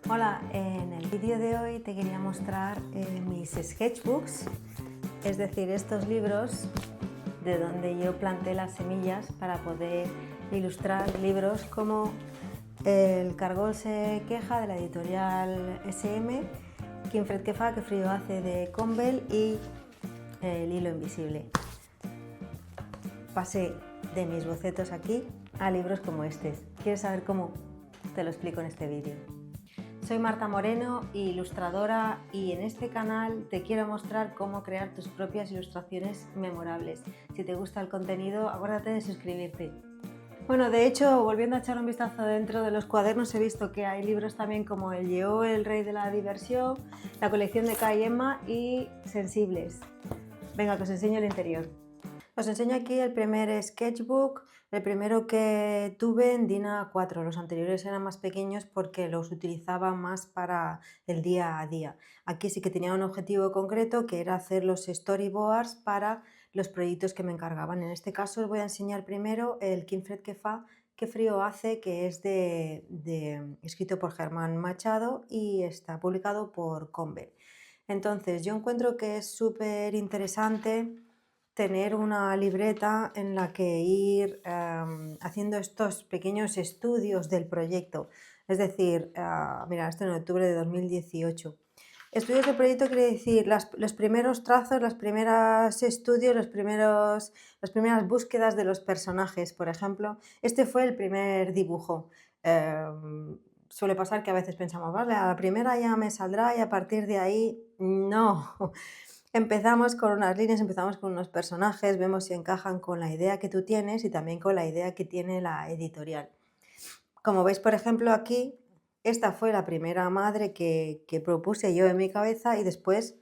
Hola, en el vídeo de hoy te quería mostrar mis sketchbooks, es decir, estos libros de donde yo planté las semillas para poder ilustrar libros como El cargol se queja de la editorial SM, Quin fred que fa, que frío hace de Campbell y El hilo invisible. Pasé de mis bocetos aquí a libros como este. ¿Quieres saber cómo? Te lo explico en este vídeo. Soy Marta Moreno, ilustradora, y en este canal te quiero mostrar cómo crear tus propias ilustraciones memorables. Si te gusta el contenido, acuérdate de suscribirte. Bueno, de hecho, volviendo a echar un vistazo dentro de los cuadernos, he visto que hay libros también como El Lleó, el rey de la diversión, la colección de Kai Emma y Sensibles. Venga, que os enseño el interior. Os enseño aquí el primer sketchbook, el primero que tuve en DIN A4. Los anteriores eran más pequeños porque los utilizaba más para el día a día. Aquí sí que tenía un objetivo concreto, que era hacer los storyboards para los proyectos que me encargaban. En este caso os voy a enseñar primero el Quin fred que fa, qué frío hace, que es escrito por Germán Machado y está publicado por Campbell. Entonces yo encuentro que es súper interesante tener una libreta en la que ir haciendo estos pequeños estudios del proyecto. Es decir, mira, esto en octubre de 2018. Estudios del proyecto quiere decir los primeros trazos, los primeros estudios, las primeras búsquedas de los personajes. Por ejemplo, este fue el primer dibujo. Suele pasar que a veces pensamos, vale, a la primera ya me saldrá y a partir de ahí no. Empezamos con unas líneas, empezamos con unos personajes, vemos si encajan con la idea que tú tienes y también con la idea que tiene la editorial. Como veis, por ejemplo, aquí, esta fue la primera madre que propuse yo en mi cabeza y después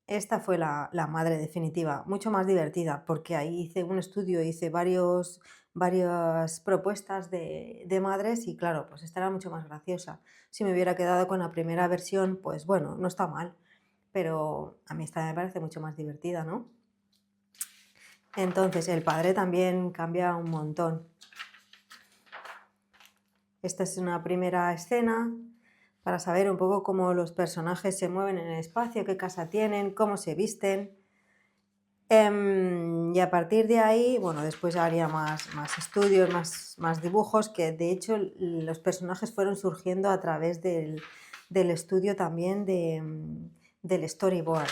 esta fue la madre definitiva, mucho más divertida, porque ahí hice un estudio, hice varias propuestas de madres y claro, pues esta era mucho más graciosa. Si me hubiera quedado con la primera versión, pues bueno, no está mal, pero a mí esta me parece mucho más divertida, ¿no? Entonces el padre también cambia un montón. Esta es una primera escena para saber un poco cómo los personajes se mueven en el espacio, qué casa tienen, cómo se visten. Y a partir de ahí, bueno, después haría más estudios, más dibujos, que de hecho los personajes fueron surgiendo a través del estudio también del storyboard.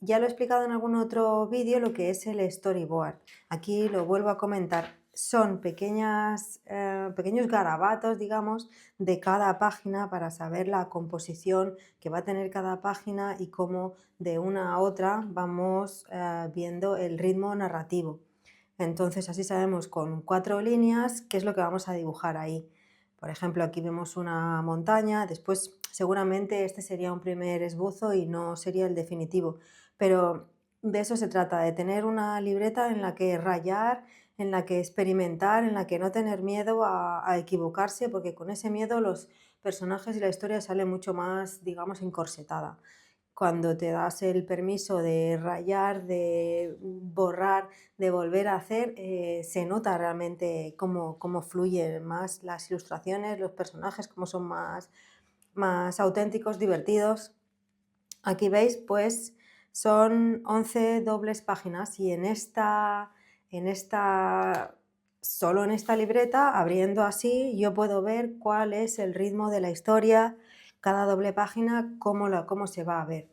Ya lo he explicado en algún otro vídeo lo que es el storyboard. Aquí lo vuelvo a comentar. Son pequeños garabatos, digamos, de cada página para saber la composición que va a tener cada página y cómo de una a otra vamos viendo el ritmo narrativo. Entonces así sabemos con 4 líneas qué es lo que vamos a dibujar ahí. Por ejemplo, aquí vemos una montaña, después seguramente este sería un primer esbozo y no sería el definitivo, pero de eso se trata, de tener una libreta en la que rayar, en la que experimentar, en la que no tener miedo a equivocarse, porque con ese miedo los personajes y la historia sale mucho más, digamos, encorsetada. Cuando te das el permiso de rayar, de borrar, de volver a hacer, se nota realmente cómo fluyen más las ilustraciones, los personajes, cómo son más auténticos, divertidos. Aquí veis, pues son 11 dobles páginas y solo en esta libreta, abriendo así, yo puedo ver cuál es el ritmo de la historia, cada doble página, cómo se va a ver.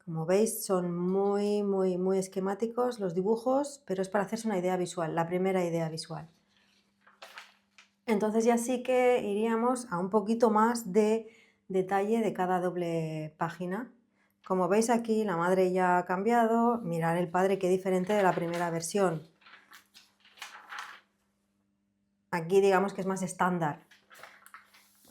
Como veis, son muy esquemáticos los dibujos, pero es para hacerse una idea visual, la primera idea visual. Entonces ya sí que iríamos a un poquito más de detalle de cada doble página. Como veis aquí, la madre ya ha cambiado. Mirad el padre, qué diferente de la primera versión. Aquí digamos que es más estándar.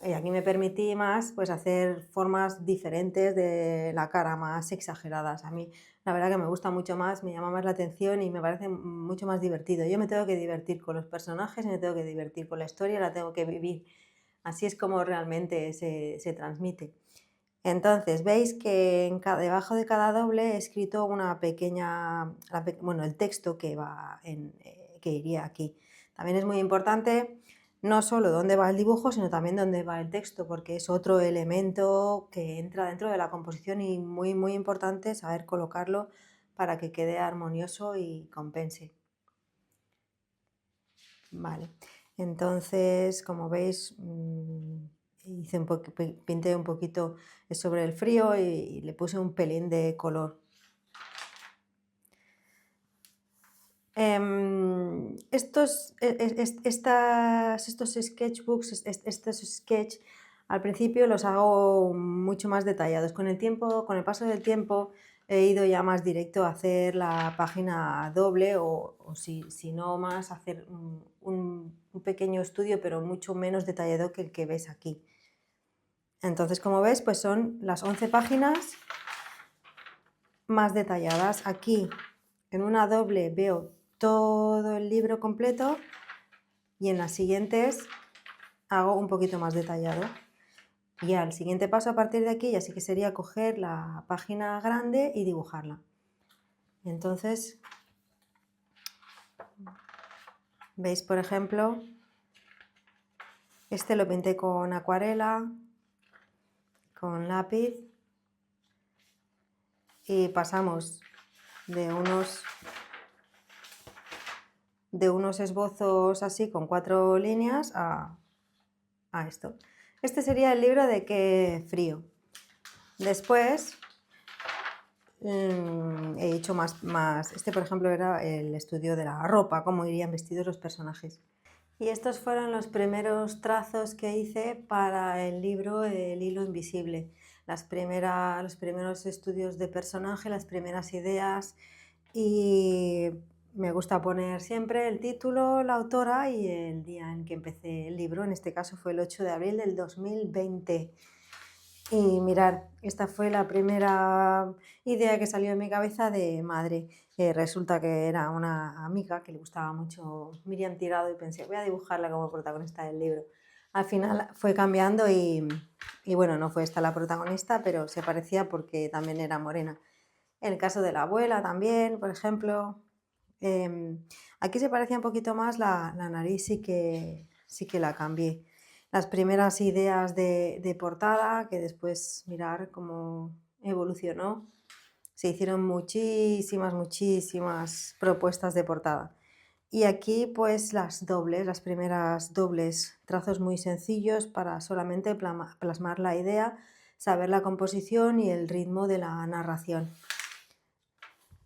Y aquí me permití más pues hacer formas diferentes de la cara, más exageradas. A mí la verdad que me gusta mucho más, me llama más la atención y me parece mucho más divertido. Yo me tengo que divertir con los personajes, me tengo que divertir con la historia, la tengo que vivir. Así es como realmente se transmite. Entonces veis que debajo de cada doble he escrito una pequeña, el texto que iría aquí. También es muy importante no solo dónde va el dibujo, sino también dónde va el texto, porque es otro elemento que entra dentro de la composición y muy, muy importante saber colocarlo para que quede armonioso y compense. Vale, entonces, como veis, pinté un poquito sobre el frío y le puse un pelín de color. Estos sketchbooks, estos sketch, al principio los hago mucho más detallados. Con el tiempo, con el paso del tiempo, he ido ya más directo a hacer la página doble o si no más, hacer un pequeño estudio, pero mucho menos detallado que el que ves aquí. Entonces, como ves, pues son las 11 páginas más detalladas. Aquí, en una doble, veo todo el libro completo y en las siguientes hago un poquito más detallado. Y al siguiente paso a partir de aquí ya sí que sería coger la página grande y dibujarla. Entonces, veis, por ejemplo, este lo pinté con acuarela, con lápiz y pasamos de unos esbozos así con 4 líneas a esto. Este sería el libro de Qué frío. Después he hecho más. Este, por ejemplo, era el estudio de la ropa, cómo irían vestidos los personajes. Y estos fueron los primeros trazos que hice para el libro El hilo invisible. Los primeros estudios de personaje, las primeras ideas, y me gusta poner siempre el título, la autora y el día en que empecé el libro. En este caso fue el 8 de abril del 2020. Y mirar, esta fue la primera idea que salió en mi cabeza de madre. Resulta que era una amiga que le gustaba mucho Miriam Tirado y pensé, voy a dibujarla como protagonista del libro. Al final fue cambiando y bueno, no fue esta la protagonista, pero se parecía porque también era morena. En el caso de la abuela también, por ejemplo. Aquí se parecía un poquito más la nariz, sí que la cambié. Las primeras ideas de portada, que después mirar cómo evolucionó, se hicieron muchísimas propuestas de portada. Y aquí pues las primeras dobles, trazos muy sencillos para solamente plasmar la idea, saber la composición y el ritmo de la narración.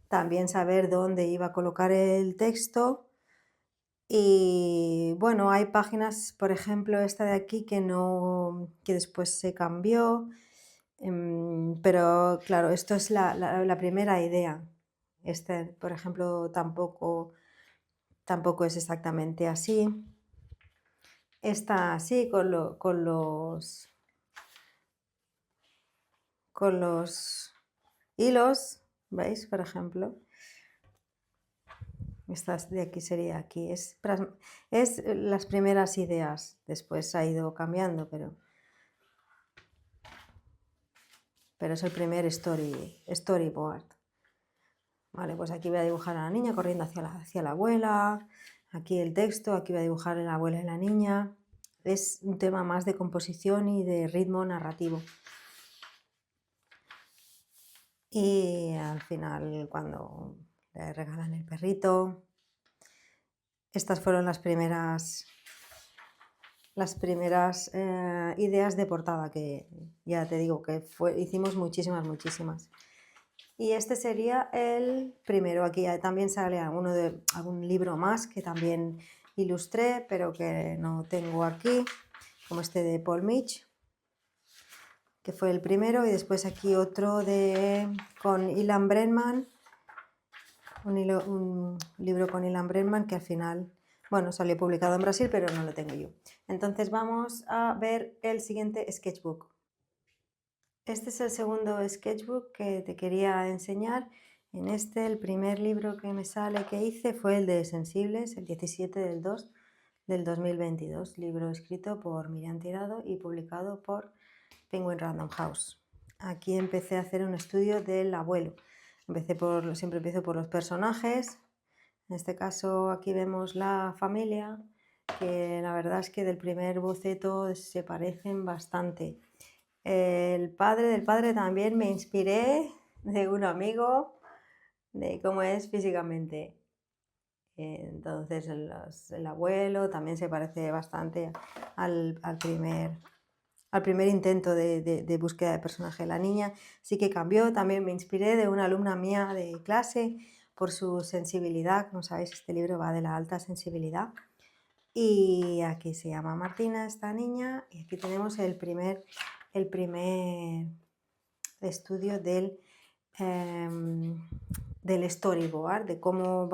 También saber dónde iba a colocar el texto. Y bueno, hay páginas, por ejemplo, esta de aquí que después se cambió, pero claro, esto es la primera idea. Este, por ejemplo, tampoco es exactamente así. Esta así, con los hilos, ¿veis? Por ejemplo. Esta de aquí sería aquí. Es las primeras ideas. Después ha ido cambiando, pero es el primer storyboard. Vale, pues aquí voy a dibujar a la niña corriendo hacia la abuela. Aquí el texto, aquí voy a dibujar a la abuela y la niña. Es un tema más de composición y de ritmo narrativo. Y al final, cuando le regalan el perrito, estas fueron las primeras ideas de portada, que ya te digo que hicimos muchísimas. Y este sería el primero. Aquí también sale algún libro más que también ilustré, pero que no tengo aquí, como este de Paul Mitch, que fue el primero, y después aquí otro con Ilan Brennan, un libro con Ilan Brennan que al final, bueno, salió publicado en Brasil, pero no lo tengo yo. Entonces vamos a ver el siguiente sketchbook. Este es el segundo sketchbook que te quería enseñar. En el primer libro que me sale que hice fue el de Sensibles, el 17 del 2 del 2022, libro escrito por Miriam Tirado y publicado por Penguin Random House. Aquí empecé a hacer un estudio del abuelo. Siempre empiezo por los personajes. En este caso aquí vemos la familia que la verdad es que del primer boceto se parecen bastante. Del padre también me inspiré de un amigo de cómo es físicamente. Entonces el abuelo también se parece bastante al primer intento de búsqueda de personaje. La niña sí que cambió, también me inspiré de una alumna mía de clase por su sensibilidad. Como sabéis, este libro va de la alta sensibilidad. Y aquí se llama Martina esta niña, y aquí tenemos el primer estudio del storyboard, de cómo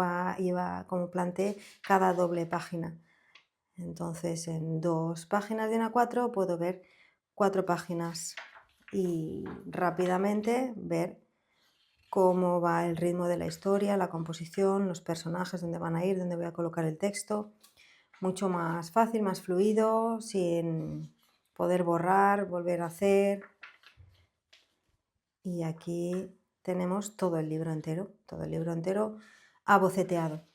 cómo planteé cada doble página. Entonces, en 2 páginas de A4 puedo ver 4 páginas y rápidamente ver cómo va el ritmo de la historia, la composición, los personajes, dónde van a ir, dónde voy a colocar el texto. Mucho más fácil, más fluido, sin poder borrar, volver a hacer. Y aquí tenemos todo el libro entero aboceteado.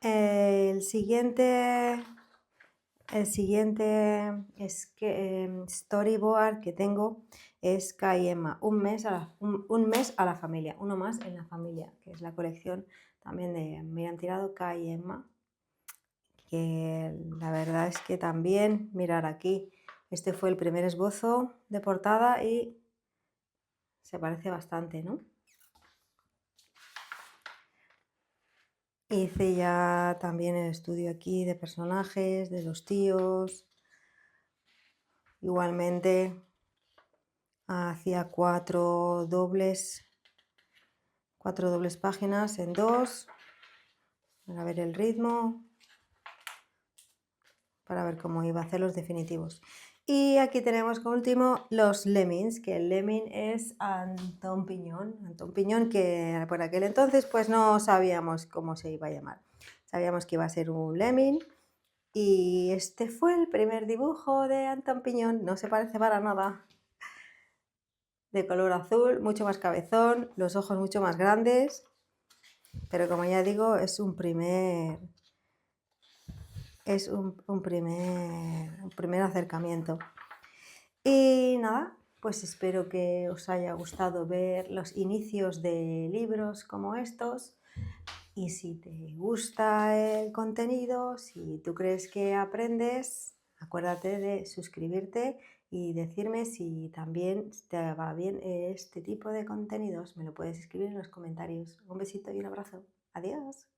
El siguiente storyboard que tengo es Kai y Emma, un mes a la familia, uno más en la familia, que es la colección también de Miriam Tirado, Kai y Emma, que la verdad es que también, mirar aquí, este fue el primer esbozo de portada y se parece bastante, ¿no? Hice ya también el estudio aquí de personajes, de los tíos. Igualmente hacía 4 dobles páginas en 2 para ver el ritmo, para ver cómo iba a hacer los definitivos. Y aquí tenemos como último los lemmings, que el lemming es Antón Piñón, que por aquel entonces pues no sabíamos cómo se iba a llamar. Sabíamos que iba a ser un lemming y este fue el primer dibujo de Antón Piñón, no se parece para nada. De color azul, mucho más cabezón, los ojos mucho más grandes, pero como ya digo, es un primer acercamiento. Y nada, pues espero que os haya gustado ver los inicios de libros como estos. Y si te gusta el contenido, si tú crees que aprendes, acuérdate de suscribirte y decirme si también te va bien este tipo de contenidos. Me lo puedes escribir en los comentarios. Un besito y un abrazo. Adiós.